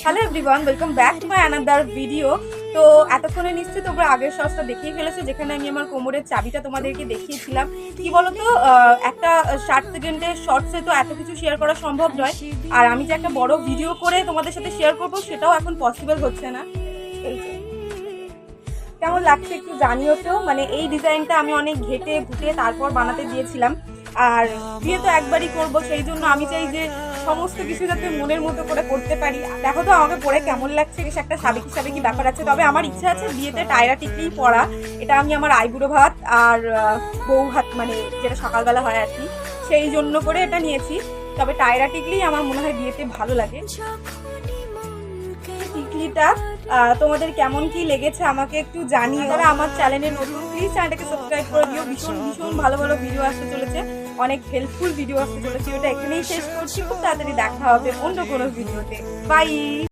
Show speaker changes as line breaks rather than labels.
Hello everyone, welcome back to my another video. তো এতক্ষণে নিশ্চয়ই তোমরা আগের শর্টসটা দেখিয়ে ফেলেছো, যেখানে আমি আমার কোমরের চাবিটা তোমাদেরকে দেখিয়েছিলাম। কি বলতো, একটা 60 সেকেন্ডের শর্টসে তো এত কিছু শেয়ার করা সম্ভব নয়, আর আমি যে একটা বড় ভিডিও করে তোমাদের সাথে শেয়ার করবো সেটাও এখন পসিবল হচ্ছে না। এই যে কেমন লাগছে একটু জানিও তো। মানে এই ডিজাইনটা আমি অনেক ঘেটে ঘুটে তারপর বানাতে দিয়েছিলাম, আর বিয়ে তো একবারই করবো, সেই জন্য আমি চাই যে সমস্ত কিছু যাতে মনের মতো করে করতে পারি। দেখো তো আমাকে পরে কেমন লাগছে, বেশ একটা সাবেকি সাবেকি ব্যাপার আছে। তবে আমার ইচ্ছা আছে বিয়েতে টায়রা টিকলি পরা। এটা আমি আমার আইবুড়ো ভাত আর বউ ভাত, মানে যেটা সকালবেলা হয় আর কি, সেই জন্য করে এটা নিয়েছি। তবে টায়রা টিকলি আমার মনে হয় বিয়েতে ভালো লাগে। টিকলিটা তোমাদের কেমন কি লেগেছে আমাকে একটু জানিও। যারা আমার চ্যানেলে নতুন, প্লিজ চ্যানেলটাকে সাবস্ক্রাইব করে দিও। ভীষণ ভীষণ ভালো ভালো ভিডিও আসতে চলেছে, অনেক হেল্পফুল ভিডিও আসতে চলেছে। ওটা এখানেই শেষ করছি, খুব তাড়াতাড়ি দেখা হবে অন্য কোনো ভিডিওতে। বাই।